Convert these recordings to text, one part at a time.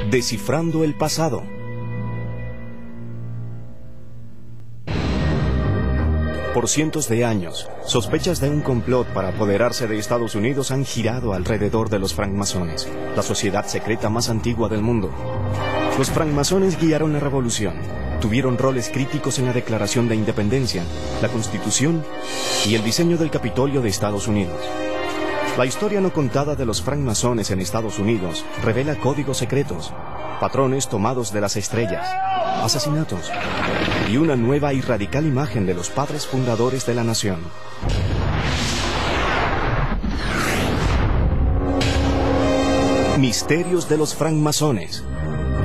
Descifrando el pasado. Por cientos de años, sospechas de un complot para apoderarse de Estados Unidos han girado alrededor de los francmasones, la sociedad secreta más antigua del mundo. Los francmasones guiaron la revolución, tuvieron roles críticos en la Declaración de Independencia, la Constitución y el diseño del Capitolio de Estados Unidos. La historia no contada de los francmasones en Estados Unidos revela códigos secretos, patrones tomados de las estrellas, asesinatos y una nueva y radical imagen de los padres fundadores de la nación. Misterios de los francmasones,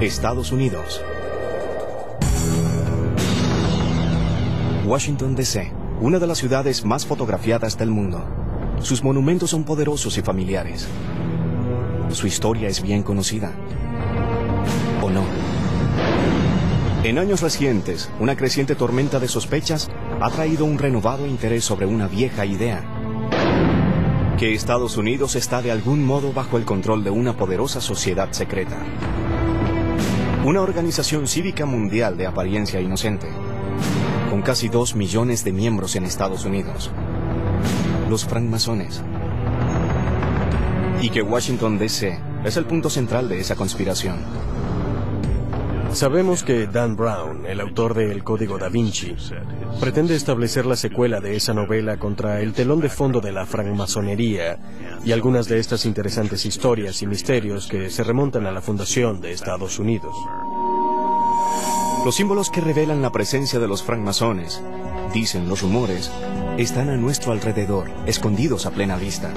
Estados Unidos. Washington, D.C., una de las ciudades más fotografiadas del mundo. Sus monumentos son poderosos y familiares. Su historia es bien conocida. ¿O no? En años recientes, una creciente tormenta de sospechas ha traído un renovado interés sobre una vieja idea: que Estados Unidos está de algún modo bajo el control de una poderosa sociedad secreta. Una organización cívica mundial de apariencia inocente, con casi 2 millones de miembros en Estados Unidos. Los francmasones. Y que Washington, D.C. es el punto central de esa conspiración. Sabemos que Dan Brown, el autor de El Código Da Vinci, pretende establecer la secuela de esa novela contra el telón de fondo de la francmasonería y algunas de estas interesantes historias y misterios que se remontan a la fundación de Estados Unidos. Los símbolos que revelan la presencia de los francmasones, dicen los rumores, están a nuestro alrededor, escondidos a plena vista.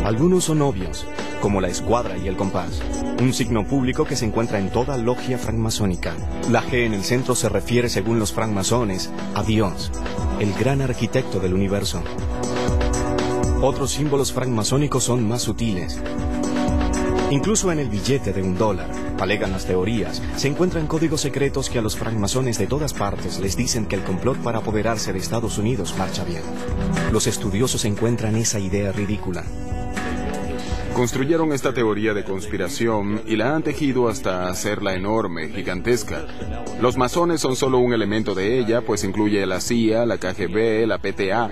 Algunos son obvios, como la escuadra y el compás, un signo público que se encuentra en toda logia francmasónica. La G en el centro se refiere, según los francmasones, a Dios, el gran arquitecto del universo. Otros símbolos francmasónicos son más sutiles. Incluso en el billete de $1, alegan las teorías, se encuentran códigos secretos que a los francmasones de todas partes les dicen que el complot para apoderarse de Estados Unidos marcha bien. Los estudiosos encuentran esa idea ridícula. Construyeron esta teoría de conspiración y la han tejido hasta hacerla enorme, gigantesca. Los masones son solo un elemento de ella, pues incluye la CIA, la KGB, la PTA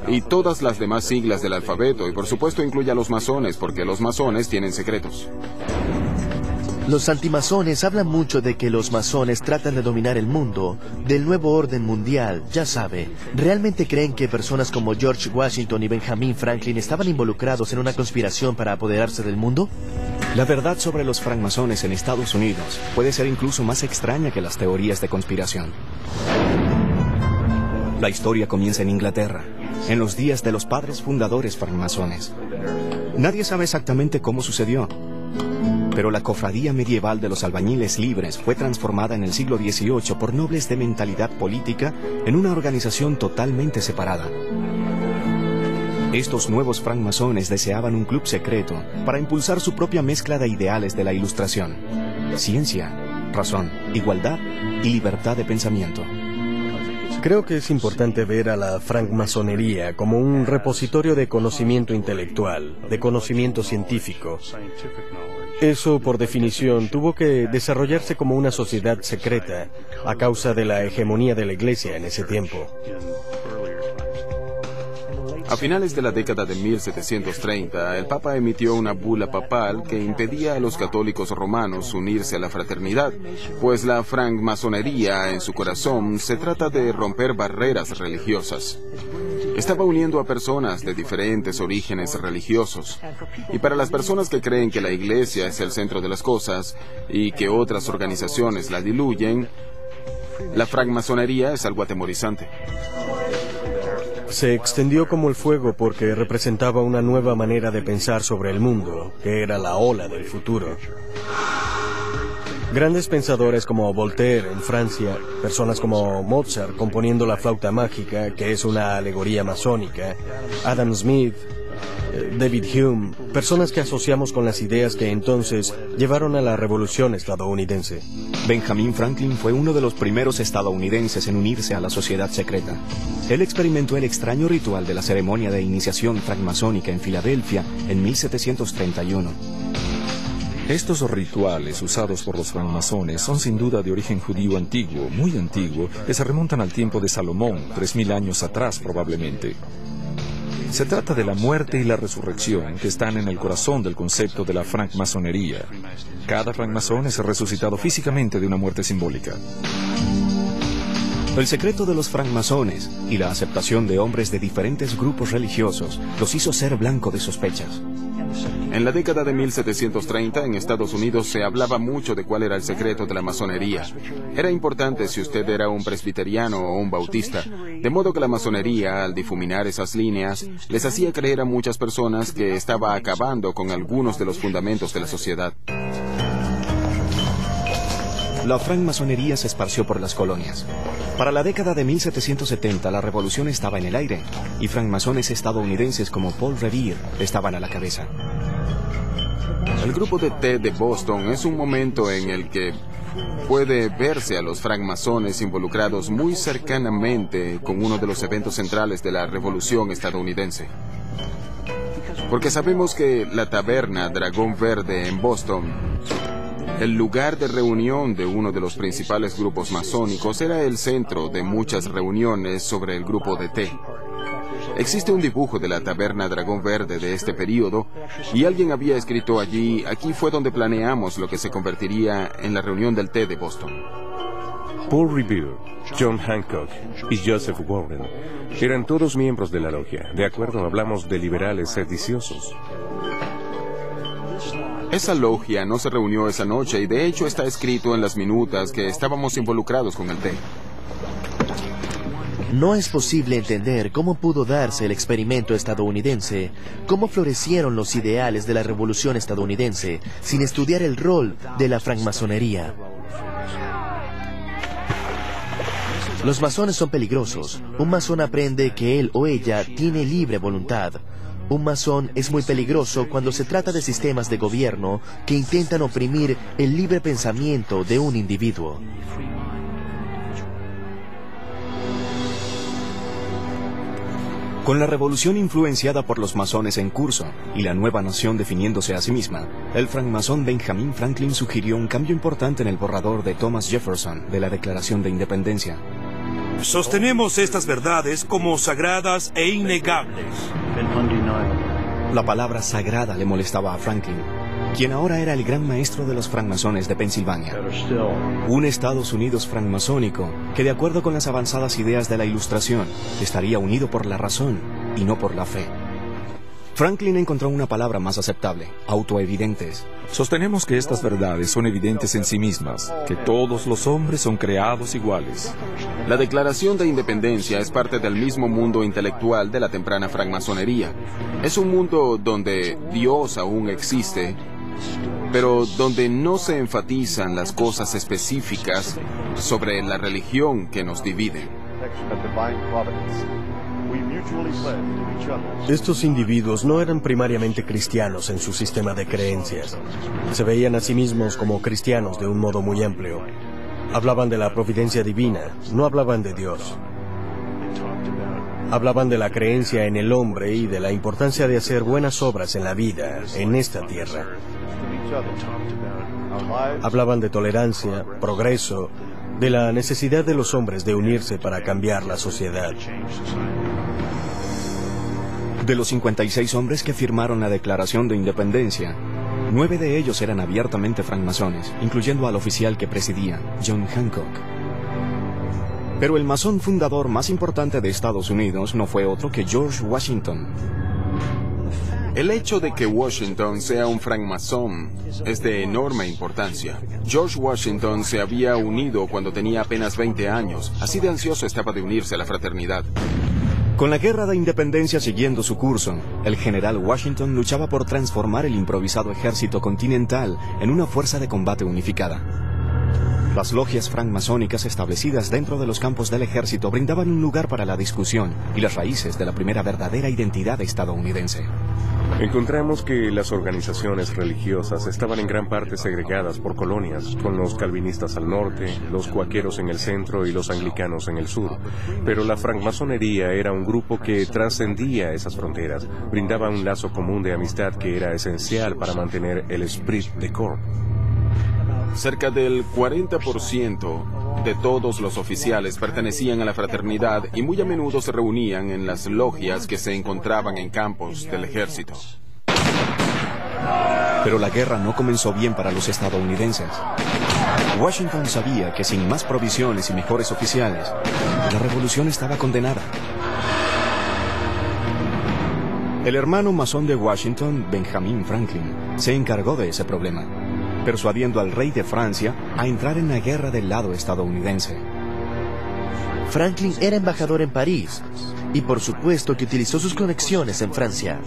y todas las demás siglas del alfabeto, y por supuesto incluye a los masones, porque los masones tienen secretos. Los antimasones hablan mucho de que los masones tratan de dominar el mundo, del nuevo orden mundial, ya sabe. ¿Realmente creen que personas como George Washington y Benjamin Franklin estaban involucrados en una conspiración para apoderarse del mundo? La verdad sobre los francmasones en Estados Unidos puede ser incluso más extraña que las teorías de conspiración. La historia comienza en Inglaterra, en los días de los padres fundadores francmasones. Nadie sabe exactamente cómo sucedió, pero la cofradía medieval de los albañiles libres fue transformada en el siglo XVIII por nobles de mentalidad política en una organización totalmente separada. Estos nuevos francmasones deseaban un club secreto para impulsar su propia mezcla de ideales de la Ilustración: ciencia, razón, igualdad y libertad de pensamiento. Creo que es importante ver a la francmasonería como un repositorio de conocimiento intelectual, de conocimiento científico. Eso, por definición, tuvo que desarrollarse como una sociedad secreta a causa de la hegemonía de la Iglesia en ese tiempo. A finales de la década de 1730, el Papa emitió una bula papal que impedía a los católicos romanos unirse a la fraternidad, pues la francmasonería, en su corazón, se trata de romper barreras religiosas. Estaba uniendo a personas de diferentes orígenes religiosos. Y para las personas que creen que la Iglesia es el centro de las cosas y que otras organizaciones la diluyen, la francmasonería es algo atemorizante. Se extendió como el fuego porque representaba una nueva manera de pensar sobre el mundo, que era la ola del futuro. Grandes pensadores como Voltaire en Francia, personas como Mozart componiendo la flauta mágica, que es una alegoría masónica, Adam Smith, David Hume, personas que asociamos con las ideas que entonces llevaron a la revolución estadounidense. Benjamin Franklin fue uno de los primeros estadounidenses en unirse a la sociedad secreta. Él experimentó el extraño ritual de la ceremonia de iniciación francmasónica en Filadelfia en 1731. Estos rituales usados por los francmasones son sin duda de origen judío antiguo, muy antiguo, que se remontan al tiempo de Salomón, 3000 años atrás probablemente. Se trata de la muerte y la resurrección que están en el corazón del concepto de la francmasonería. Cada francmasón es resucitado físicamente de una muerte simbólica. El secreto de los francmasones y la aceptación de hombres de diferentes grupos religiosos los hizo ser blanco de sospechas. En la década de 1730 en Estados Unidos se hablaba mucho de cuál era el secreto de la masonería. Era importante si usted era un presbiteriano o un bautista, de modo que la masonería, al difuminar esas líneas, les hacía creer a muchas personas que estaba acabando con algunos de los fundamentos de la sociedad. La francmasonería se esparció por las colonias. Para la década de 1770 la revolución estaba en el aire y francmasones estadounidenses como Paul Revere estaban a la cabeza. El grupo de té de Boston es un momento en el que puede verse a los francmasones involucrados muy cercanamente con uno de los eventos centrales de la Revolución estadounidense. Porque sabemos que la taberna Dragón Verde en Boston, el lugar de reunión de uno de los principales grupos masónicos, era el centro de muchas reuniones sobre el grupo de té. Existe un dibujo de la taberna Dragón Verde de este periodo, y alguien había escrito allí: aquí fue donde planeamos lo que se convertiría en la reunión del té de Boston. Paul Revere, John Hancock y Joseph Warren eran todos miembros de la logia. De acuerdo, hablamos de liberales sediciosos. Esa logia no se reunió esa noche y de hecho está escrito en las minutas que estábamos involucrados con el té. No es posible entender cómo pudo darse el experimento estadounidense, cómo florecieron los ideales de la Revolución estadounidense, sin estudiar el rol de la francmasonería. Los masones son peligrosos. Un masón aprende que él o ella tiene libre voluntad. Un masón es muy peligroso cuando se trata de sistemas de gobierno que intentan oprimir el libre pensamiento de un individuo. Con la revolución influenciada por los masones en curso y la nueva nación definiéndose a sí misma, el francmasón Benjamin Franklin sugirió un cambio importante en el borrador de Thomas Jefferson de la Declaración de Independencia. Sostenemos estas verdades como sagradas e innegables. La palabra sagrada le molestaba a Franklin, quien ahora era el gran maestro de los francmasones de Pensilvania. Un Estados Unidos francmasónico que, de acuerdo con las avanzadas ideas de la Ilustración, estaría unido por la razón y no por la fe. Franklin encontró una palabra más aceptable: autoevidentes. Sostenemos que estas verdades son evidentes en sí mismas, que todos los hombres son creados iguales. La Declaración de Independencia es parte del mismo mundo intelectual de la temprana francmasonería. Es un mundo donde Dios aún existe, pero donde no se enfatizan las cosas específicas sobre la religión que nos divide. Estos individuos no eran primariamente cristianos en su sistema de creencias. Se veían a sí mismos como cristianos de un modo muy amplio. Hablaban de la providencia divina, no hablaban de Dios. Hablaban de la creencia en el hombre y de la importancia de hacer buenas obras en la vida, en esta tierra. Hablaban de tolerancia, progreso, de la necesidad de los hombres de unirse para cambiar la sociedad. De los 56 hombres que firmaron la Declaración de Independencia, 9 de ellos eran abiertamente francmasones, incluyendo al oficial que presidía, John Hancock. Pero el masón fundador más importante de Estados Unidos no fue otro que George Washington. El hecho de que Washington sea un francmasón es de enorme importancia. George Washington se había unido cuando tenía apenas 20 años, así de ansioso estaba de unirse a la fraternidad. Con la Guerra de Independencia siguiendo su curso, el general Washington luchaba por transformar el improvisado ejército continental en una fuerza de combate unificada. Las logias francmasónicas establecidas dentro de los campos del ejército brindaban un lugar para la discusión y las raíces de la primera verdadera identidad estadounidense. Encontramos que las organizaciones religiosas estaban en gran parte segregadas por colonias, con los calvinistas al norte, los cuáqueros en el centro y los anglicanos en el sur. Pero la francmasonería era un grupo que trascendía esas fronteras, brindaba un lazo común de amistad que era esencial para mantener el esprit de corps. Cerca del 40% de todos los oficiales pertenecían a la fraternidad y muy a menudo se reunían en las logias que se encontraban en campos del ejército. Pero la guerra no comenzó bien para los estadounidenses. Washington sabía que sin más provisiones y mejores oficiales, la revolución estaba condenada. El hermano masón de Washington, Benjamin Franklin, se encargó de ese problema, persuadiendo al rey de Francia a entrar en la guerra del lado estadounidense. Franklin era embajador en París y por supuesto que utilizó sus conexiones en Francia.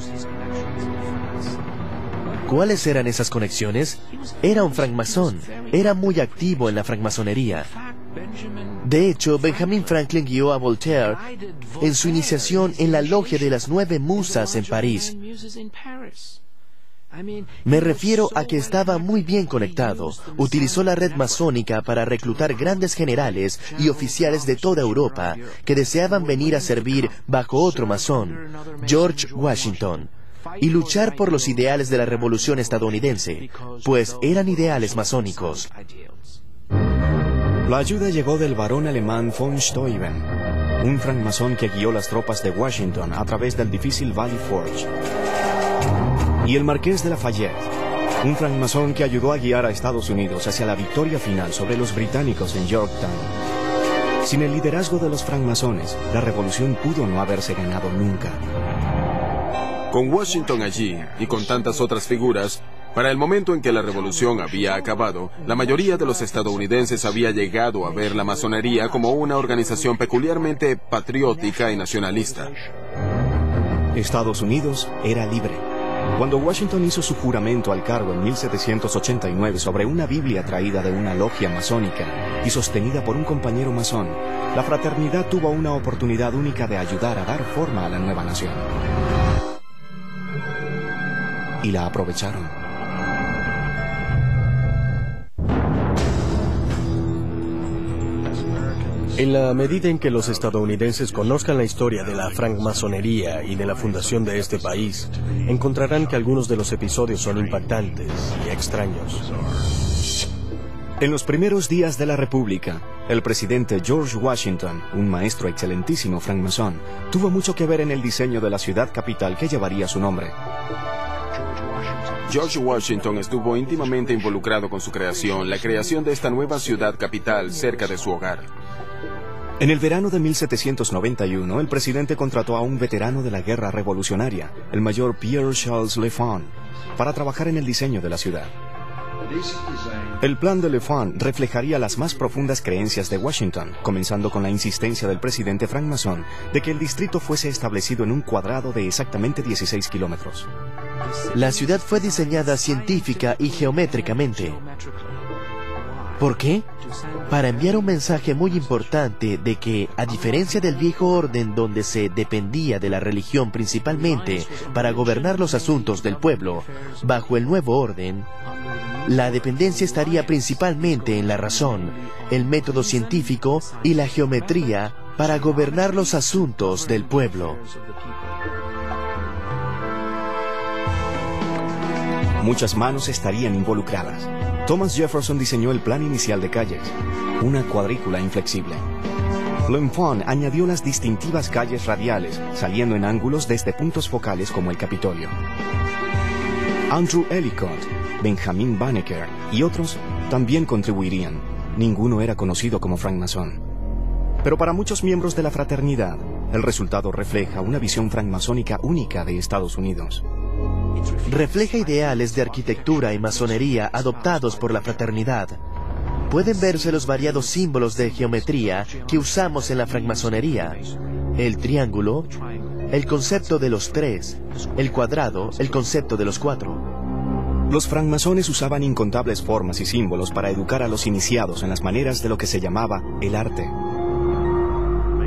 ¿Cuáles eran esas conexiones? Era un francmasón, era muy activo en la francmasonería. De hecho, Benjamin Franklin guió a Voltaire en su iniciación en la logia de las 9 musas en París. Me refiero a que estaba muy bien conectado. Utilizó la red masónica para reclutar grandes generales y oficiales de toda Europa que deseaban venir a servir bajo otro masón, George Washington, y luchar por los ideales de la revolución estadounidense, pues eran ideales masónicos. La ayuda llegó del barón alemán von Steuben, un francmasón que guió las tropas de Washington a través del difícil Valley Forge, y el marqués de Lafayette, un francmasón que ayudó a guiar a Estados Unidos hacia la victoria final sobre los británicos en Yorktown. Sin el liderazgo de los francmasones, la revolución pudo no haberse ganado nunca. Con Washington allí y con tantas otras figuras, para el momento en que la revolución había acabado, la mayoría de los estadounidenses había llegado a ver la masonería como una organización peculiarmente patriótica y nacionalista. Estados Unidos era libre. Cuando Washington hizo su juramento al cargo en 1789 sobre una Biblia traída de una logia masónica y sostenida por un compañero masón, la fraternidad tuvo una oportunidad única de ayudar a dar forma a la nueva nación. Y la aprovecharon. En la medida en que los estadounidenses conozcan la historia de la francmasonería y de la fundación de este país, encontrarán que algunos de los episodios son impactantes y extraños. En los primeros días de la República, el presidente George Washington, un maestro excelentísimo francmasón, tuvo mucho que ver en el diseño de la ciudad capital que llevaría su nombre. George Washington estuvo íntimamente involucrado con su creación, la creación de esta nueva ciudad capital cerca de su hogar. En el verano de 1791, el presidente contrató a un veterano de la guerra revolucionaria, el mayor Pierre Charles L'Enfant, para trabajar en el diseño de la ciudad. El plan de L'Enfant reflejaría las más profundas creencias de Washington, comenzando con la insistencia del presidente francmasón de que el distrito fuese establecido en un cuadrado de exactamente 16 kilómetros. La ciudad fue diseñada científica y geométricamente. ¿Por qué? Para enviar un mensaje muy importante de que, a diferencia del viejo orden donde se dependía de la religión principalmente para gobernar los asuntos del pueblo, bajo el nuevo orden, la dependencia estaría principalmente en la razón, el método científico y la geometría para gobernar los asuntos del pueblo. Muchas manos estarían involucradas. Thomas Jefferson diseñó el plan inicial de calles, una cuadrícula inflexible. L'Enfant añadió las distintivas calles radiales, saliendo en ángulos desde puntos focales como el Capitolio. Andrew Ellicott, Benjamin Banneker y otros también contribuirían. Ninguno era conocido como francmasón. Pero para muchos miembros de la fraternidad, el resultado refleja una visión francmasónica única de Estados Unidos. Refleja ideales de arquitectura y masonería adoptados por la fraternidad. Pueden verse los variados símbolos de geometría que usamos en la francmasonería: el triángulo, el concepto de los 3, el cuadrado, el concepto de los 4. Los francmasones usaban incontables formas y símbolos para educar a los iniciados en las maneras de lo que se llamaba el arte.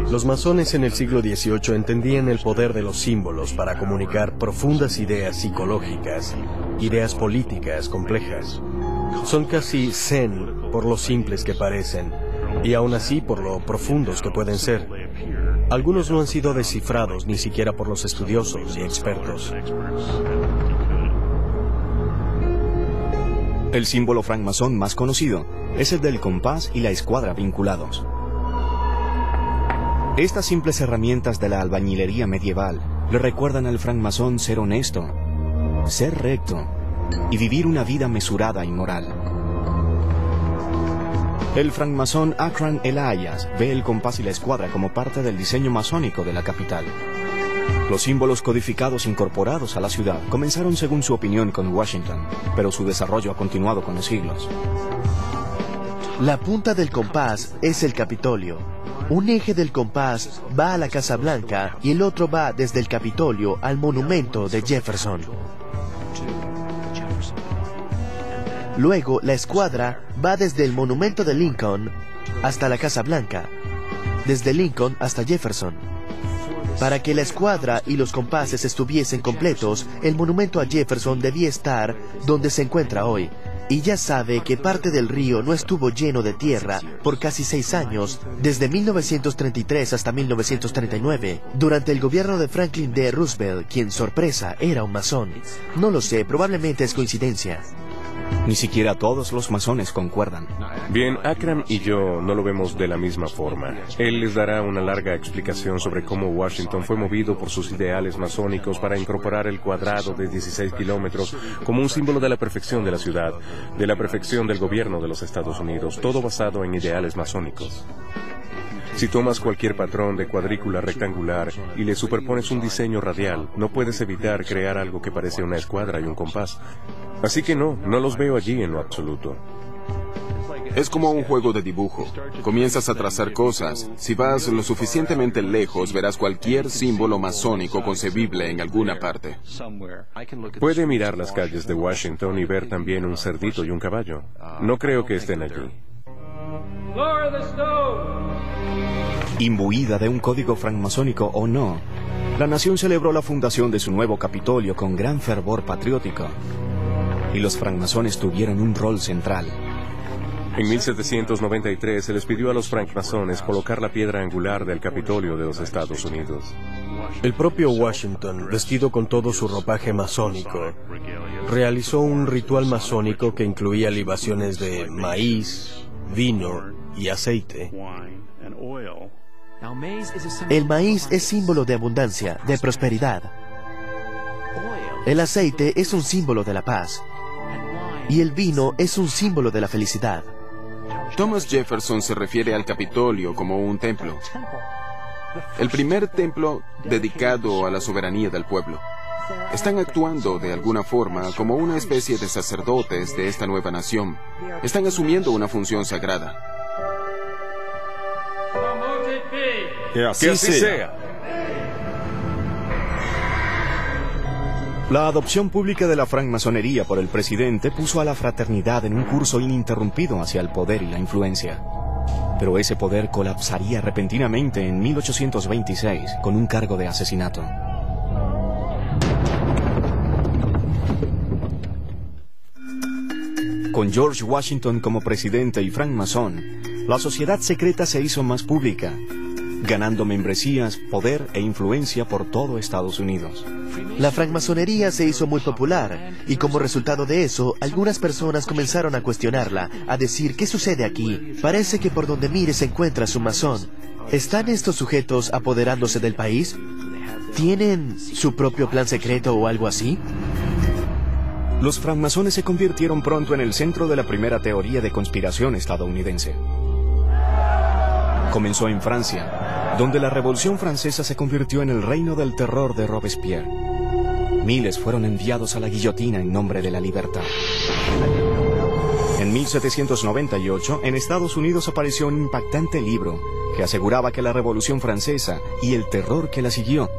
Los masones en el siglo XVIII entendían el poder de los símbolos para comunicar profundas ideas psicológicas, ideas políticas complejas. Son casi zen por lo simples que parecen, y aún así por lo profundos que pueden ser. Algunos no han sido descifrados ni siquiera por los estudiosos y expertos. El símbolo francmasón más conocido es el del compás y la escuadra vinculados. Estas simples herramientas de la albañilería medieval le recuerdan al francmasón ser honesto, ser recto y vivir una vida mesurada y moral. El francmasón Akram Elias ve el compás y la escuadra como parte del diseño masónico de la capital. Los símbolos codificados incorporados a la ciudad comenzaron según su opinión con Washington, pero su desarrollo ha continuado con los siglos. La punta del compás es el Capitolio. Un eje del compás va a la Casa Blanca y el otro va desde el Capitolio al monumento de Jefferson. Luego, la escuadra va desde el monumento de Lincoln hasta la Casa Blanca, desde Lincoln hasta Jefferson. Para que la escuadra y los compases estuviesen completos, el monumento a Jefferson debía estar donde se encuentra hoy. Y ya sabe que parte del río no estuvo lleno de tierra por casi 6 años, desde 1933 hasta 1939, durante el gobierno de Franklin D. Roosevelt, quien, sorpresa, era un masón. No lo sé, probablemente es coincidencia. Ni siquiera todos los masones concuerdan. Bien, Akram y yo no lo vemos de la misma forma. Él les dará una larga explicación sobre cómo Washington fue movido por sus ideales masónicos para incorporar el cuadrado de 16 kilómetros como un símbolo de la perfección de la ciudad, de la perfección del gobierno de los Estados Unidos, todo basado en ideales masónicos. Si tomas cualquier patrón de cuadrícula rectangular y le superpones un diseño radial, no puedes evitar crear algo que parece una escuadra y un compás. Así que no los veo allí en lo absoluto. Es como un juego de dibujo. Comienzas a trazar cosas. Si vas lo suficientemente lejos, verás cualquier símbolo masónico concebible en alguna parte. Puede mirar las calles de Washington y ver también un cerdito y un caballo. No creo que estén allí. Imbuida de un código francmasónico o no, la nación celebró la fundación de su nuevo Capitolio con gran fervor patriótico. Y los francmasones tuvieron un rol central. En 1793 se les pidió a los francmasones colocar la piedra angular del Capitolio de los Estados Unidos. El propio Washington, vestido con todo su ropaje masónico, realizó un ritual masónico que incluía libaciones de maíz, vino y aceite. El maíz es símbolo de abundancia, de prosperidad. El aceite es un símbolo de la paz. Y el vino es un símbolo de la felicidad. Thomas Jefferson se refiere al Capitolio como un templo. El primer templo dedicado a la soberanía del pueblo. Están actuando de alguna forma como una especie de sacerdotes de esta nueva nación. Están asumiendo una función sagrada. Que así sea. La adopción pública de la francmasonería por el presidente puso a la fraternidad en un curso ininterrumpido hacia el poder y la influencia. Pero ese poder colapsaría repentinamente en 1826 con un cargo de asesinato. Con George Washington como presidente y francmasón, la sociedad secreta se hizo más pública, ganando membresías, poder e influencia por todo Estados Unidos. La francmasonería se hizo muy popular y como resultado de eso, algunas personas comenzaron a cuestionarla, a decir, ¿qué sucede aquí? Parece que por donde mires encuentras un masón. ¿Están estos sujetos apoderándose del país? ¿Tienen su propio plan secreto o algo así? Los francmasones se convirtieron pronto en el centro de la primera teoría de conspiración estadounidense. Comenzó en Francia, donde la Revolución Francesa se convirtió en el reino del terror de Robespierre. Miles fueron enviados a la guillotina en nombre de la libertad. En 1798, en Estados Unidos apareció un impactante libro que aseguraba que la Revolución Francesa y el terror que la siguió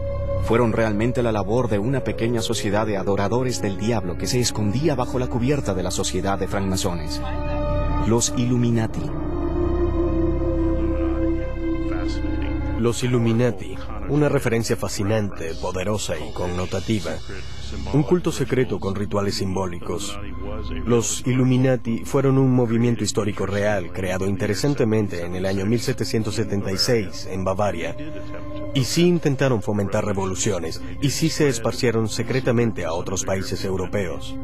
fueron realmente la labor de una pequeña sociedad de adoradores del diablo que se escondía bajo la cubierta de la sociedad de francmasones, los Illuminati. Los Illuminati, una referencia fascinante, poderosa y connotativa. Un culto secreto con rituales simbólicos. Los Illuminati fueron un movimiento histórico real, creado interesantemente en el año 1776 en Bavaria. Y sí intentaron fomentar revoluciones, y sí se esparcieron secretamente a otros países europeos.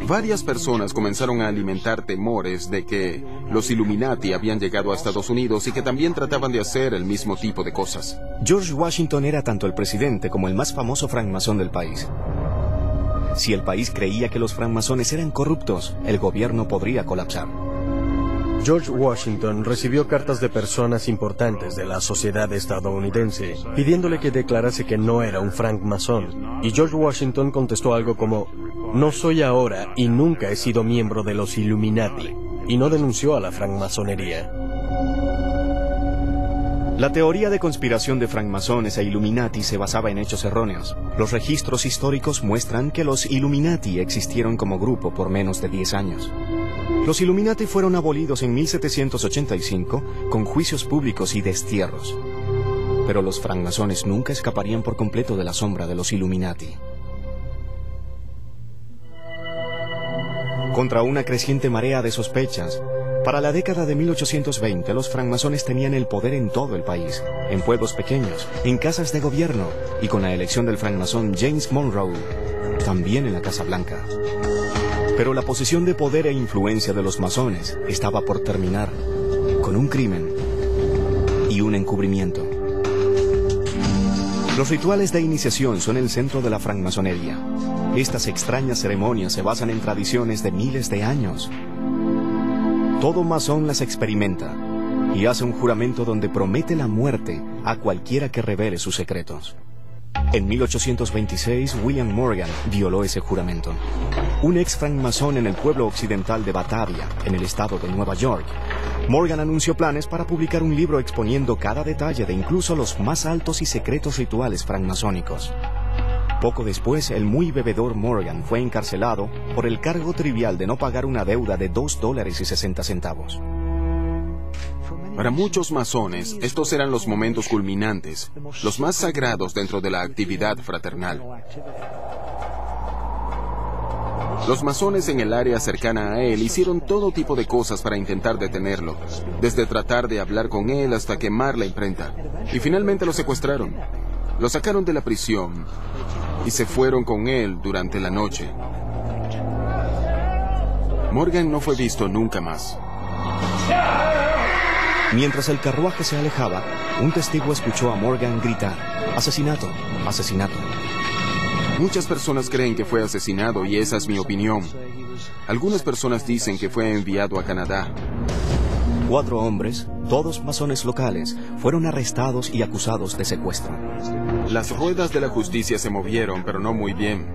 Varias personas comenzaron a alimentar temores de que los Illuminati habían llegado a Estados Unidos y que también trataban de hacer el mismo tipo de cosas. George Washington era tanto el presidente como el más famoso francmasón del país. Si el país creía que los francmasones eran corruptos, el gobierno podría colapsar. George Washington recibió cartas de personas importantes de la sociedad estadounidense pidiéndole que declarase que no era un francmasón. Y George Washington contestó algo como: "No soy ahora y nunca he sido miembro de los Illuminati", y no denunció a la francmasonería. La teoría de conspiración de francmasones e Illuminati se basaba en hechos erróneos. Los registros históricos muestran que los Illuminati existieron como grupo por menos de 10 años. Los Illuminati fueron abolidos en 1785 con juicios públicos y destierros. Pero los francmasones nunca escaparían por completo de la sombra de los Illuminati. Contra una creciente marea de sospechas, para la década de 1820 los francmasones tenían el poder en todo el país, en pueblos pequeños, en casas de gobierno y con la elección del francmasón James Monroe, también en la Casa Blanca. Pero la posición de poder e influencia de los masones estaba por terminar con un crimen y un encubrimiento. Los rituales de iniciación son el centro de la francmasonería. Estas extrañas ceremonias se basan en tradiciones de miles de años. Todo masón las experimenta y hace un juramento donde promete la muerte a cualquiera que revele sus secretos. En 1826, William Morgan violó ese juramento. Un ex francmasón en el pueblo occidental de Batavia, en el estado de Nueva York. Morgan anunció planes para publicar un libro exponiendo cada detalle de incluso los más altos y secretos rituales francmasónicos. Poco después, el muy bebedor Morgan fue encarcelado por el cargo trivial de no pagar una deuda de $2.60. Para muchos masones, estos eran los momentos culminantes, los más sagrados dentro de la actividad fraternal. Los masones en el área cercana a él hicieron todo tipo de cosas para intentar detenerlo, desde tratar de hablar con él hasta quemar la imprenta. Y finalmente lo secuestraron. Lo sacaron de la prisión y se fueron con él durante la noche. Morgan no fue visto nunca más. Mientras el carruaje se alejaba, un testigo escuchó a Morgan gritar: "¡Asesinato! ¡Asesinato!". Muchas personas creen que fue asesinado y esa es mi opinión. Algunas personas dicen que fue enviado a Canadá. 4 hombres, todos masones locales, fueron arrestados y acusados de secuestro. Las ruedas de la justicia se movieron, pero no muy bien,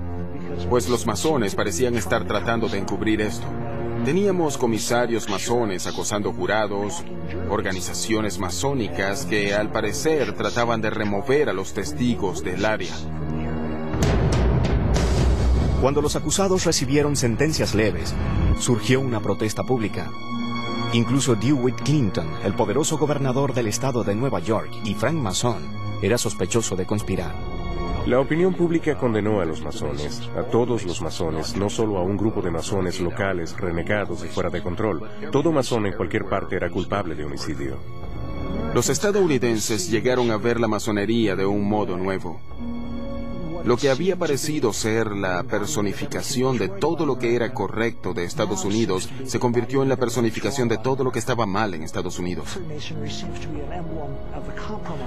pues los masones parecían estar tratando de encubrir esto. Teníamos comisarios masones acosando jurados, organizaciones masónicas que al parecer trataban de remover a los testigos del área. Cuando los acusados recibieron sentencias leves, surgió una protesta pública. Incluso DeWitt Clinton, el poderoso gobernador del estado de Nueva York y francmasón, era sospechoso de conspirar. La opinión pública condenó a los masones, a todos los masones, no solo a un grupo de masones locales, renegados y fuera de control. Todo masón en cualquier parte era culpable de homicidio. Los estadounidenses llegaron a ver la masonería de un modo nuevo. Lo que había parecido ser la personificación de todo lo que era correcto de Estados Unidos se convirtió en la personificación de todo lo que estaba mal en Estados Unidos.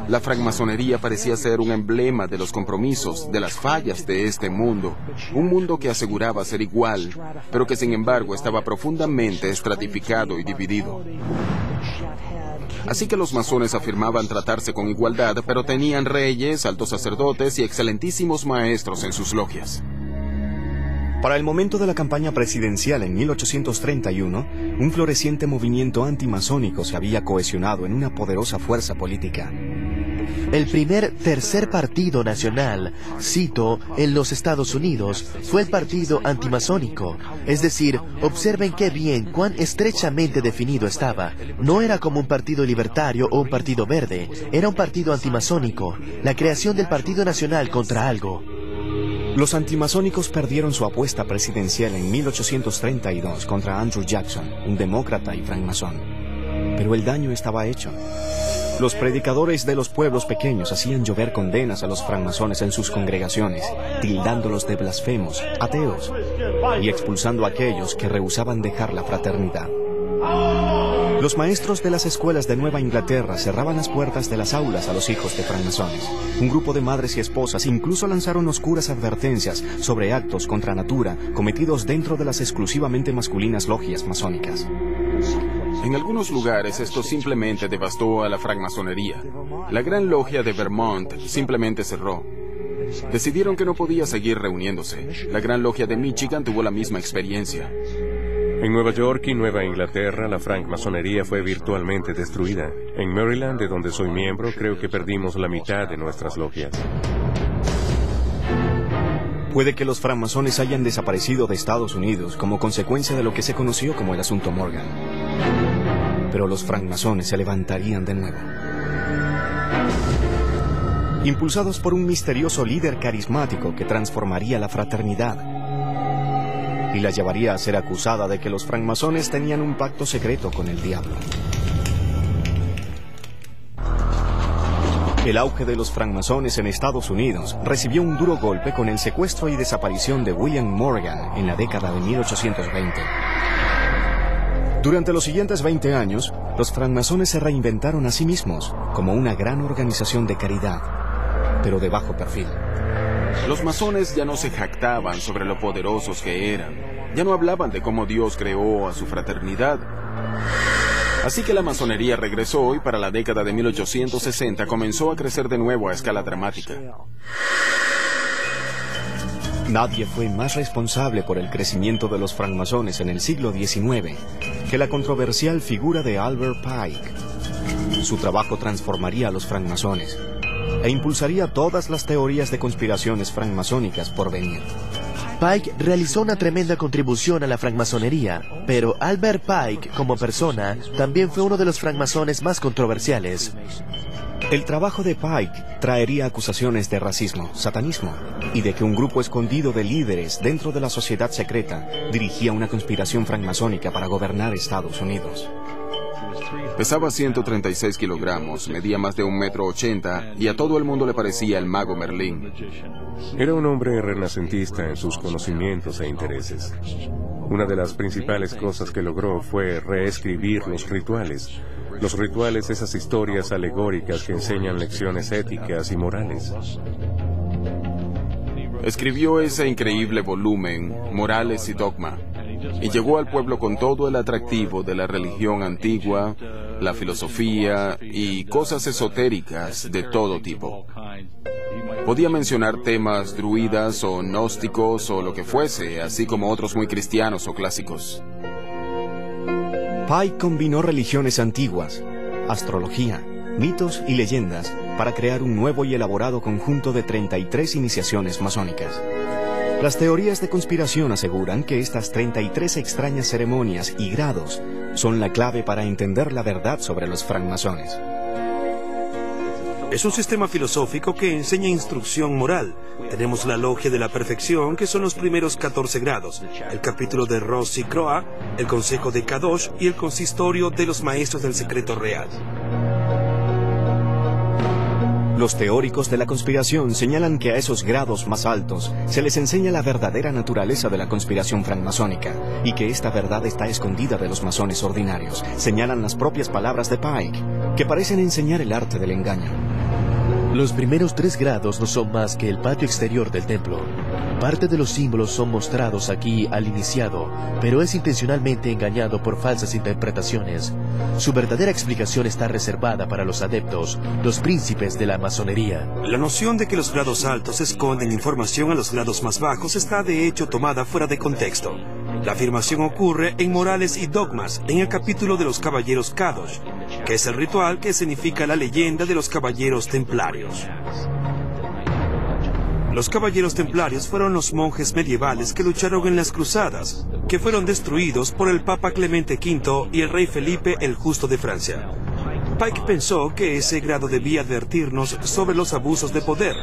La francmasonería parecía ser un emblema de los compromisos, de las fallas de este mundo. Un mundo que aseguraba ser igual, pero que sin embargo estaba profundamente estratificado y dividido. Así que los masones afirmaban tratarse con igualdad, pero tenían reyes, altos sacerdotes y excelentísimos maestros en sus logias. Para el momento de la campaña presidencial en 1831, un floreciente movimiento antimasónico se había cohesionado en una poderosa fuerza política. El primer tercer partido nacional, cito, en los Estados Unidos, fue el partido antimasónico. Es decir, observen qué bien, cuán estrechamente definido estaba. No era como un partido libertario o un partido verde, era un partido antimasónico, la creación del Partido Nacional contra algo. Los antimasónicos perdieron su apuesta presidencial en 1832 contra Andrew Jackson, un demócrata y francmasón. Pero el daño estaba hecho. Los predicadores de los pueblos pequeños hacían llover condenas a los francmasones en sus congregaciones, tildándolos de blasfemos, ateos, y expulsando a aquellos que rehusaban dejar la fraternidad. Los maestros de las escuelas de Nueva Inglaterra cerraban las puertas de las aulas a los hijos de francmasones. Un grupo de madres y esposas incluso lanzaron oscuras advertencias sobre actos contra natura cometidos dentro de las exclusivamente masculinas logias masónicas. En algunos lugares esto simplemente devastó a la francmasonería. La Gran Logia de Vermont simplemente cerró. Decidieron que no podía seguir reuniéndose. La Gran Logia de Michigan tuvo la misma experiencia. En Nueva York y Nueva Inglaterra, la francmasonería fue virtualmente destruida. En Maryland, de donde soy miembro, creo que perdimos la mitad de nuestras logias. Puede que los francmasones hayan desaparecido de Estados Unidos como consecuencia de lo que se conoció como el asunto Morgan. Pero los francmasones se levantarían de nuevo. Impulsados por un misterioso líder carismático que transformaría la fraternidad y la llevaría a ser acusada de que los francmasones tenían un pacto secreto con el diablo. El auge de los francmasones en Estados Unidos recibió un duro golpe con el secuestro y desaparición de William Morgan en la década de 1820. Durante los siguientes 20 años, los francmasones se reinventaron a sí mismos como una gran organización de caridad, pero de bajo perfil. Los masones ya no se jactaban sobre lo poderosos que eran. Ya no hablaban de cómo Dios creó a su fraternidad. Así que la masonería regresó y para la década de 1860 comenzó a crecer de nuevo a escala dramática. Nadie fue más responsable por el crecimiento de los francmasones en el siglo XIX que la controversial figura de Albert Pike. Su trabajo transformaría a los francmasones e impulsaría todas las teorías de conspiraciones francmasónicas por venir. Pike realizó una tremenda contribución a la francmasonería, pero Albert Pike, como persona, también fue uno de los francmasones más controversiales. El trabajo de Pike traería acusaciones de racismo, satanismo y de que un grupo escondido de líderes dentro de la sociedad secreta dirigía una conspiración francmasónica para gobernar Estados Unidos. Pesaba 136 kilogramos, medía más de 1,80 m y a todo el mundo le parecía el mago Merlín. Era un hombre renacentista en sus conocimientos e intereses. Una de las principales cosas que logró fue reescribir los rituales. Los rituales, esas historias alegóricas que enseñan lecciones éticas y morales. Escribió ese increíble volumen, Morales y Dogma, y llegó al pueblo con todo el atractivo de la religión antigua, la filosofía y cosas esotéricas de todo tipo. Podía mencionar temas druidas o gnósticos o lo que fuese, así como otros muy cristianos o clásicos. Pike combinó religiones antiguas, astrología, mitos y leyendas para crear un nuevo y elaborado conjunto de 33 iniciaciones masónicas. Las teorías de conspiración aseguran que estas 33 extrañas ceremonias y grados son la clave para entender la verdad sobre los francmasones. Es un sistema filosófico que enseña instrucción moral. Tenemos la Logia de la Perfección, que son los primeros 14 grados, el capítulo de Rosicroix, el Consejo de Kadosh y el Consistorio de los Maestros del Secreto Real. Los teóricos de la conspiración señalan que a esos grados más altos se les enseña la verdadera naturaleza de la conspiración francmasónica y que esta verdad está escondida de los masones ordinarios. Señalan las propias palabras de Pike, que parecen enseñar el arte del engaño. Los primeros 3 grados no son más que el patio exterior del templo. Parte de los símbolos son mostrados aquí al iniciado, pero es intencionalmente engañado por falsas interpretaciones. Su verdadera explicación está reservada para los adeptos, los príncipes de la masonería. La noción de que los grados altos esconden información a los grados más bajos está de hecho tomada fuera de contexto. La afirmación ocurre en Morales y Dogmas, en el capítulo de los Caballeros Kadosh, que es el ritual que significa la leyenda de los caballeros templarios. Los caballeros templarios fueron los monjes medievales que lucharon en las cruzadas, que fueron destruidos por el Papa Clemente V y el rey Felipe el Justo de Francia. Pike pensó que ese grado debía advertirnos sobre los abusos de poder.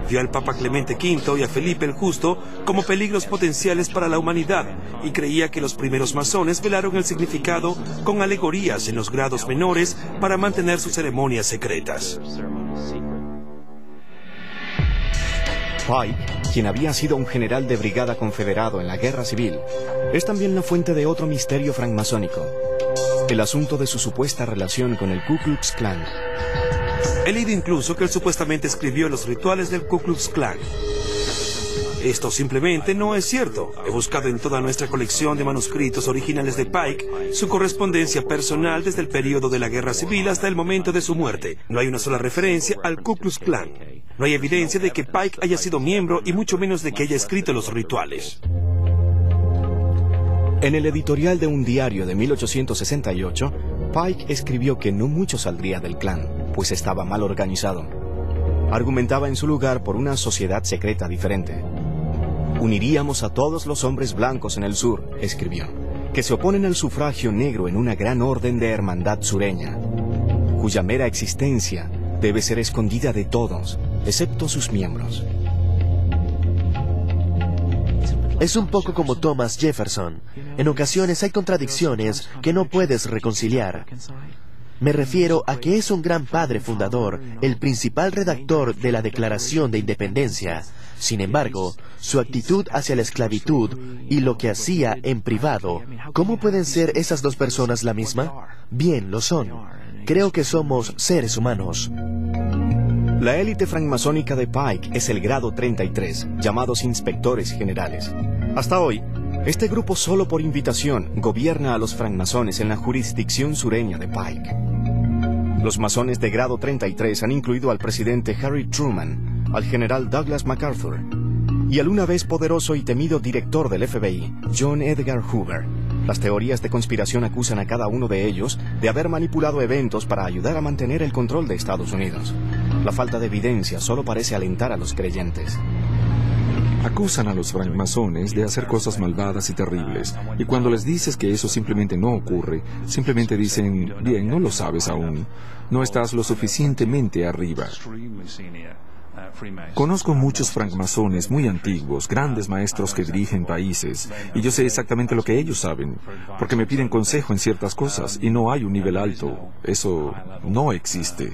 Vio al Papa Clemente V y a Felipe el Justo como peligros potenciales para la humanidad y creía que los primeros masones velaron el significado con alegorías en los grados menores para mantener sus ceremonias secretas. Pike, quien había sido un general de brigada confederado en la Guerra Civil, es también la fuente de otro misterio francmasónico: el asunto de su supuesta relación con el Ku Klux Klan. He leído incluso que él supuestamente escribió los rituales del Ku Klux Klan. Esto simplemente no es cierto. He buscado en toda nuestra colección de manuscritos originales de Pike su correspondencia personal desde el periodo de la Guerra Civil hasta el momento de su muerte. No hay una sola referencia al Ku Klux Klan. No hay evidencia de que Pike haya sido miembro y mucho menos de que haya escrito los rituales. En el editorial de un diario de 1868, Pike escribió que no mucho saldría del Klan, pues estaba mal organizado. Argumentaba en su lugar por una sociedad secreta diferente. Uniríamos a todos los hombres blancos en el sur, escribió, que se oponen al sufragio negro en una gran orden de hermandad sureña, cuya mera existencia debe ser escondida de todos, excepto sus miembros. Es un poco como Thomas Jefferson. En ocasiones hay contradicciones que no puedes reconciliar. Me refiero a que es un gran padre fundador, el principal redactor de la Declaración de Independencia. Sin embargo, su actitud hacia la esclavitud y lo que hacía en privado, ¿cómo pueden ser esas dos personas la misma? Bien, lo son. Creo que somos seres humanos. La élite francmasónica de Pike es el grado 33, llamados inspectores generales. Hasta hoy, este grupo solo por invitación gobierna a los francmasones en la jurisdicción sureña de Pike. Los masones de grado 33 han incluido al presidente Harry Truman, al general Douglas MacArthur y al una vez poderoso y temido director del FBI, John Edgar Hoover. Las teorías de conspiración acusan a cada uno de ellos de haber manipulado eventos para ayudar a mantener el control de Estados Unidos. La falta de evidencia solo parece alentar a los creyentes. Acusan a los francmasones de hacer cosas malvadas y terribles, y cuando les dices que eso simplemente no ocurre, simplemente dicen, bien, no lo sabes aún, no estás lo suficientemente arriba. Conozco muchos francmasones muy antiguos, grandes maestros que dirigen países, y yo sé exactamente lo que ellos saben, porque me piden consejo en ciertas cosas, y no hay un nivel alto. Eso no existe.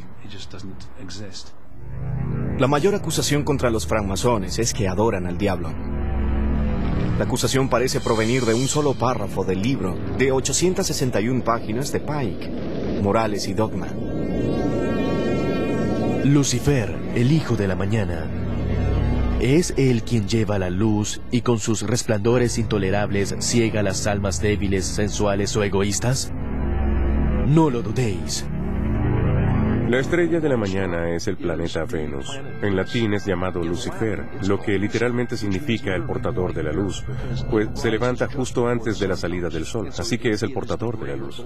La mayor acusación contra los francmasones es que adoran al diablo. La acusación parece provenir de un solo párrafo del libro de 861 páginas de Pike, Morales y Dogma. Lucifer, el hijo de la mañana, ¿es él quien lleva la luz y con sus resplandores intolerables ciega las almas débiles, sensuales o egoístas? No lo dudéis. La estrella de la mañana es el planeta Venus. En latín es llamado Lucifer, lo que literalmente significa el portador de la luz, pues se levanta justo antes de la salida del sol, así que es el portador de la luz.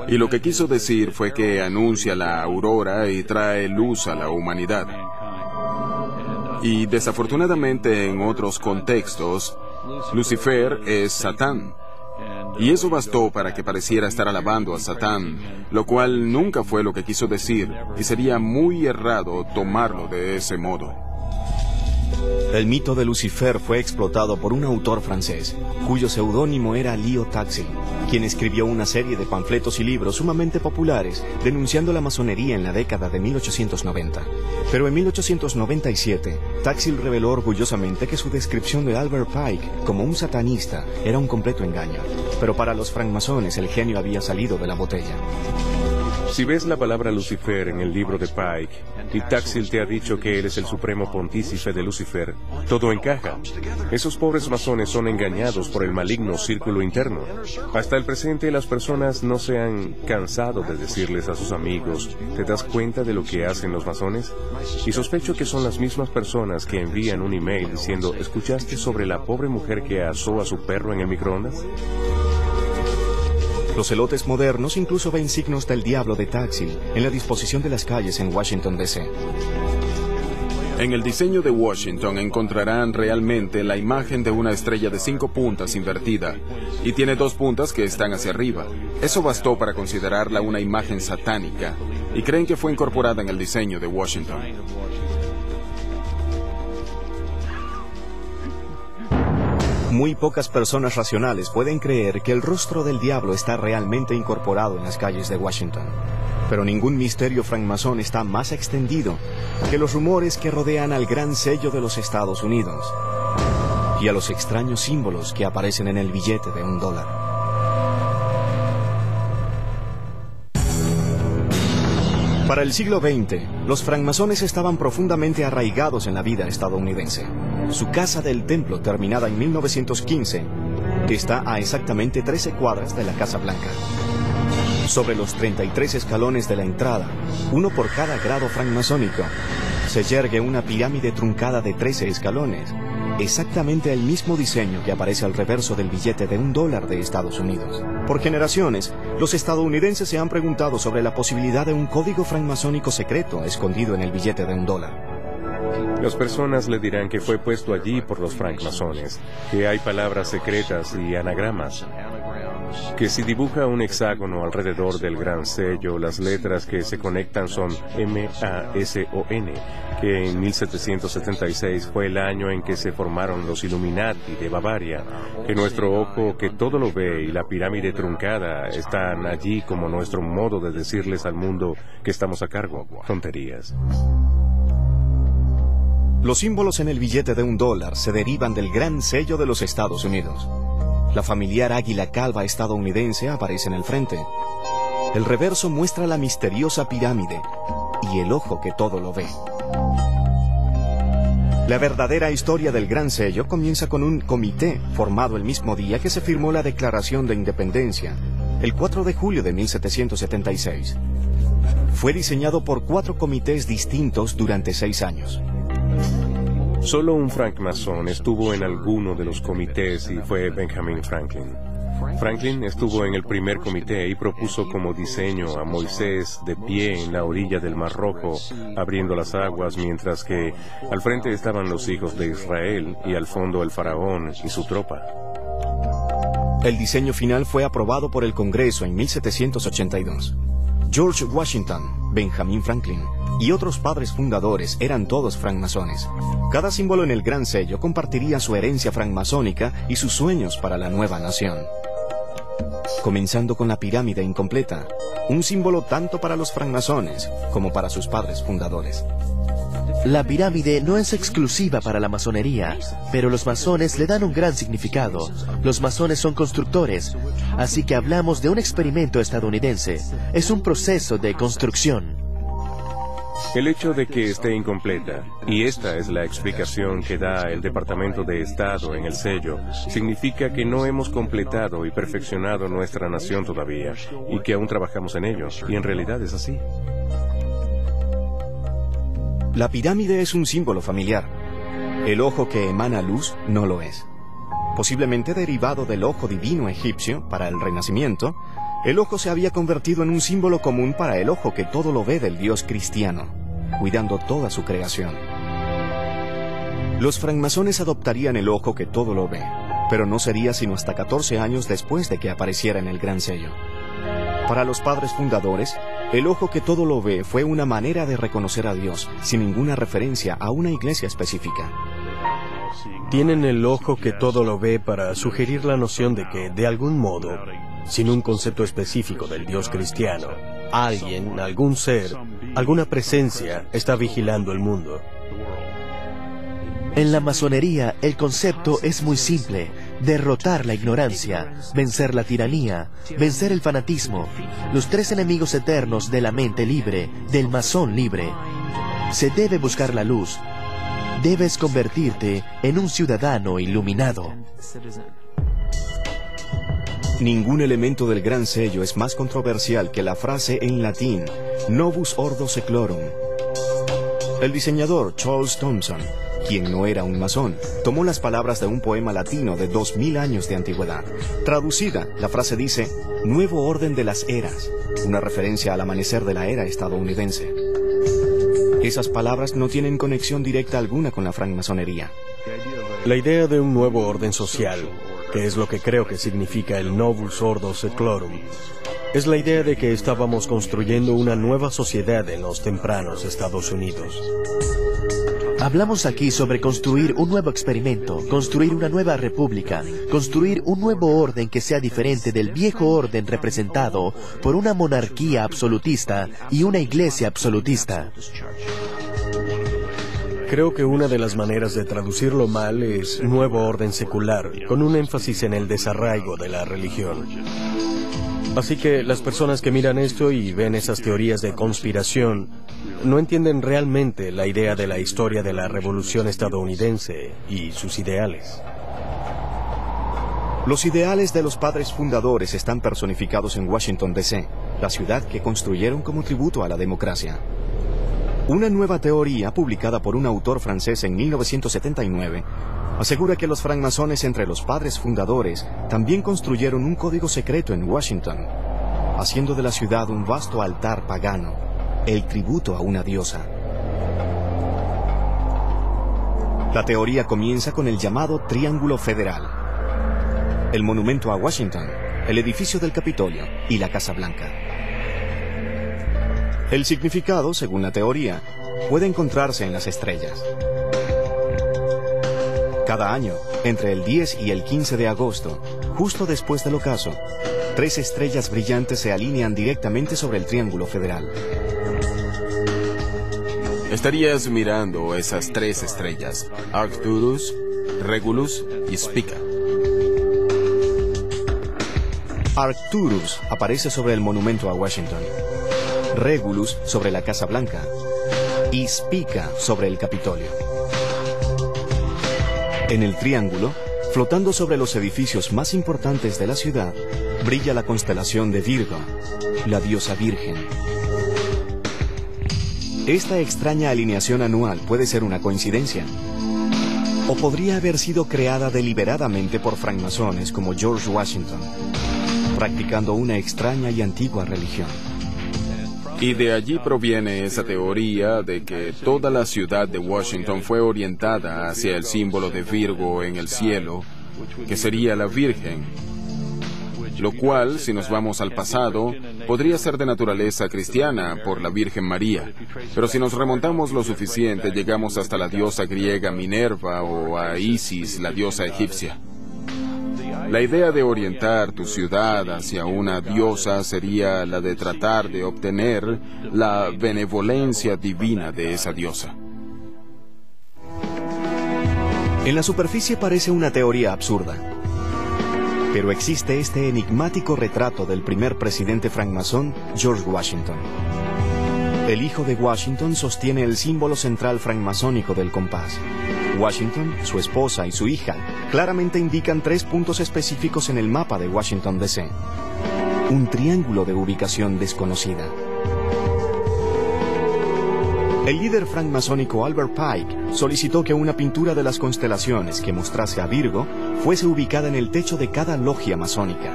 Y lo que quiso decir fue que anuncia la aurora y trae luz a la humanidad. Y desafortunadamente en otros contextos, Lucifer es Satán. Y eso bastó para que pareciera estar alabando a Satán, lo cual nunca fue lo que quiso decir, y sería muy errado tomarlo de ese modo. El mito de Lucifer fue explotado por un autor francés, cuyo seudónimo era Leo Taxil, quien escribió una serie de panfletos y libros sumamente populares denunciando la masonería en la década de 1890. Pero en 1897, Taxil reveló orgullosamente que su descripción de Albert Pike como un satanista era un completo engaño. Pero para los francmasones el genio había salido de la botella. Si ves la palabra Lucifer en el libro de Pike, y Taxil te ha dicho que él es el supremo pontífice de Lucifer, todo encaja. Esos pobres masones son engañados por el maligno círculo interno. Hasta el presente las personas no se han cansado de decirles a sus amigos, ¿te das cuenta de lo que hacen los masones? Y sospecho que son las mismas personas que envían un email diciendo, ¿escuchaste sobre la pobre mujer que asó a su perro en el microondas? Los elotes modernos incluso ven signos del diablo de Taxil en la disposición de las calles en Washington, D.C. En el diseño de Washington encontrarán realmente la imagen de una estrella de 5 puntas invertida, y tiene 2 puntas que están hacia arriba. Eso bastó para considerarla una imagen satánica, y creen que fue incorporada en el diseño de Washington. Muy pocas personas racionales pueden creer que el rostro del diablo está realmente incorporado en las calles de Washington. Pero ningún misterio francmasón está más extendido que los rumores que rodean al gran sello de los Estados Unidos y a los extraños símbolos que aparecen en el billete de $1. Para el siglo XX, los francmasones estaban profundamente arraigados en la vida estadounidense. Su casa del templo, terminada en 1915, está a exactamente 13 cuadras de la Casa Blanca. Sobre los 33 escalones de la entrada, uno por cada grado francmasónico, se yergue una pirámide truncada de 13 escalones, exactamente el mismo diseño que aparece al reverso del billete de $1 de Estados Unidos. Por generaciones, los estadounidenses se han preguntado sobre la posibilidad de un código francmasónico secreto escondido en el billete de $1. Las personas le dirán que fue puesto allí por los francmasones, que hay palabras secretas y anagramas, que si dibuja un hexágono alrededor del gran sello, las letras que se conectan son M-A-S-O-N, que en 1776 fue el año en que se formaron los Illuminati de Bavaria, que nuestro ojo que todo lo ve y la pirámide truncada están allí como nuestro modo de decirles al mundo que estamos a cargo. Tonterías. Los símbolos en el billete de $1 se derivan del gran sello de los Estados Unidos. La familiar águila calva estadounidense aparece en el frente. El reverso muestra la misteriosa pirámide y el ojo que todo lo ve. La verdadera historia del gran sello comienza con un comité formado el mismo día que se firmó la Declaración de Independencia, el 4 de julio de 1776. Fue diseñado por 4 comités distintos durante 6 años. Solo un francmasón estuvo en alguno de los comités y fue Benjamin Franklin. Franklin estuvo en el primer comité y propuso como diseño a Moisés de pie en la orilla del Mar Rojo, abriendo las aguas, mientras que al frente estaban los hijos de Israel y al fondo el faraón y su tropa. El diseño final fue aprobado por el Congreso en 1782. George Washington, Benjamin Franklin y otros padres fundadores eran todos francmasones. Cada símbolo en el gran sello compartiría su herencia francmasónica y sus sueños para la nueva nación. Comenzando con la pirámide incompleta, un símbolo tanto para los francmasones como para sus padres fundadores. La pirámide no es exclusiva para la masonería, pero los masones le dan un gran significado. Los masones son constructores, así que hablamos de un experimento estadounidense. Es un proceso de construcción. El hecho de que esté incompleta, y esta es la explicación que da el Departamento de Estado en el sello, significa que no hemos completado y perfeccionado nuestra nación todavía, y que aún trabajamos en ello, y en realidad es así. La pirámide es un símbolo familiar. El ojo que emana luz no lo es. Posiblemente derivado del ojo divino egipcio para el Renacimiento, el ojo se había convertido en un símbolo común para el ojo que todo lo ve del Dios cristiano, cuidando toda su creación. Los francmasones adoptarían el ojo que todo lo ve, pero no sería sino hasta 14 años después de que apareciera en el gran sello. Para los padres fundadores, el ojo que todo lo ve fue una manera de reconocer a Dios, sin ninguna referencia a una iglesia específica. Tienen el ojo que todo lo ve para sugerir la noción de que, de algún modo, sin un concepto específico del Dios cristiano, alguien, algún ser, alguna presencia está vigilando el mundo. En la masonería, el concepto es muy simple: derrotar la ignorancia, vencer la tiranía, vencer el fanatismo, los 3 enemigos eternos de la mente libre, del masón libre. Se debe buscar la luz. Debes convertirte en un ciudadano iluminado. Ningún elemento del gran sello es más controversial que la frase en latín Novus Ordo Seclorum. El diseñador Charles Thomson, quien no era un masón, tomó las palabras de un poema latino de 2000 años de antigüedad. Traducida, la frase dice, Nuevo orden de las eras, una referencia al amanecer de la era estadounidense. Esas palabras no tienen conexión directa alguna con la francmasonería. La idea de un nuevo orden social, que es lo que creo que significa el Novus Ordo Seclorum, es la idea de que estábamos construyendo una nueva sociedad en los tempranos Estados Unidos. Hablamos aquí sobre construir un nuevo experimento, construir una nueva república, construir un nuevo orden que sea diferente del viejo orden representado por una monarquía absolutista y una iglesia absolutista. Creo que una de las maneras de traducirlo mal es nuevo orden secular, con un énfasis en el desarraigo de la religión. Así que las personas que miran esto y ven esas teorías de conspiración no entienden realmente la idea de la historia de la Revolución estadounidense y sus ideales. Los ideales de los padres fundadores están personificados en Washington, D.C., la ciudad que construyeron como tributo a la democracia. Una nueva teoría, publicada por un autor francés en 1979, asegura que los francmasones entre los padres fundadores también construyeron un código secreto en Washington, haciendo de la ciudad un vasto altar pagano, el tributo a una diosa. La teoría comienza con el llamado Triángulo Federal, el monumento a Washington, el edificio del Capitolio y la Casa Blanca. El significado, según la teoría, puede encontrarse en las estrellas. Cada año, entre el 10 y el 15 de agosto, justo después del ocaso, 3 estrellas brillantes se alinean directamente sobre el Triángulo Federal. Estarías mirando esas 3 estrellas, Arcturus, Regulus y Spica. Arcturus aparece sobre el monumento a Washington, Regulus sobre la Casa Blanca y Spica sobre el Capitolio. En el triángulo, flotando sobre los edificios más importantes de la ciudad, brilla la constelación de Virgo, la diosa virgen. Esta extraña alineación anual puede ser una coincidencia, o podría haber sido creada deliberadamente por francmasones como George Washington, practicando una extraña y antigua religión. Y de allí proviene esa teoría de que toda la ciudad de Washington fue orientada hacia el símbolo de Virgo en el cielo, que sería la Virgen, lo cual, si nos vamos al pasado, podría ser de naturaleza cristiana por la Virgen María. Pero si nos remontamos lo suficiente, llegamos hasta la diosa griega Minerva o a Isis, la diosa egipcia. La idea de orientar tu ciudad hacia una diosa sería la de tratar de obtener la benevolencia divina de esa diosa. En la superficie parece una teoría absurda, pero existe este enigmático retrato del primer presidente francmasón, George Washington. El hijo de Washington sostiene el símbolo central francmasónico del compás. Washington, su esposa y su hija claramente indican 3 puntos específicos en el mapa de Washington, D.C. Un triángulo de ubicación desconocida. El líder francmasónico Albert Pike solicitó que una pintura de las constelaciones que mostrase a Virgo fuese ubicada en el techo de cada logia masónica.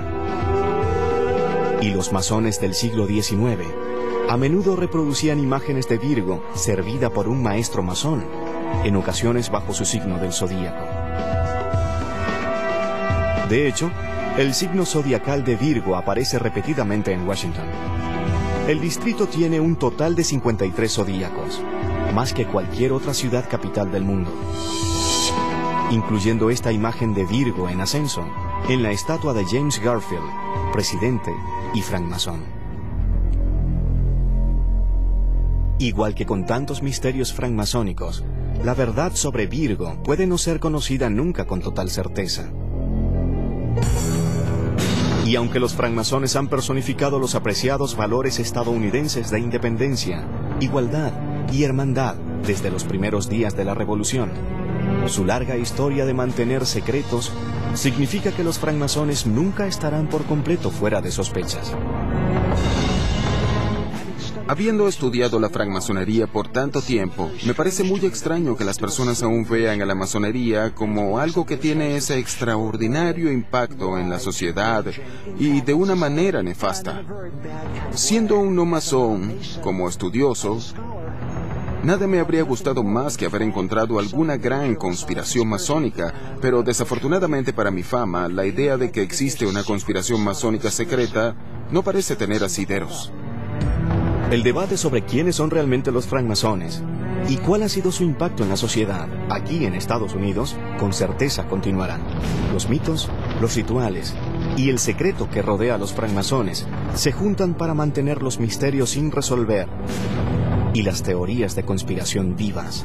Y los masones del siglo XIX a menudo reproducían imágenes de Virgo servida por un maestro masón, en ocasiones bajo su signo del zodíaco. De hecho, el signo zodiacal de Virgo aparece repetidamente en Washington. El distrito tiene un total de 53 zodíacos, más que cualquier otra ciudad capital del mundo, incluyendo esta imagen de Virgo en ascenso en la estatua de James Garfield, presidente y francmasón. Igual que con tantos misterios francmasónicos, la verdad sobre Virgo puede no ser conocida nunca con total certeza. Y aunque los francmasones han personificado los apreciados valores estadounidenses de independencia, igualdad y hermandad desde los primeros días de la Revolución, su larga historia de mantener secretos significa que los francmasones nunca estarán por completo fuera de sospechas. Habiendo estudiado la francmasonería por tanto tiempo, me parece muy extraño que las personas aún vean a la masonería como algo que tiene ese extraordinario impacto en la sociedad y de una manera nefasta. Siendo un no masón, como estudioso, nada me habría gustado más que haber encontrado alguna gran conspiración masónica, pero desafortunadamente para mi fama, la idea de que existe una conspiración masónica secreta no parece tener asideros. El debate sobre quiénes son realmente los francmasones y cuál ha sido su impacto en la sociedad aquí en Estados Unidos, con certeza continuarán. Los mitos, los rituales y el secreto que rodea a los francmasones se juntan para mantener los misterios sin resolver y las teorías de conspiración vivas.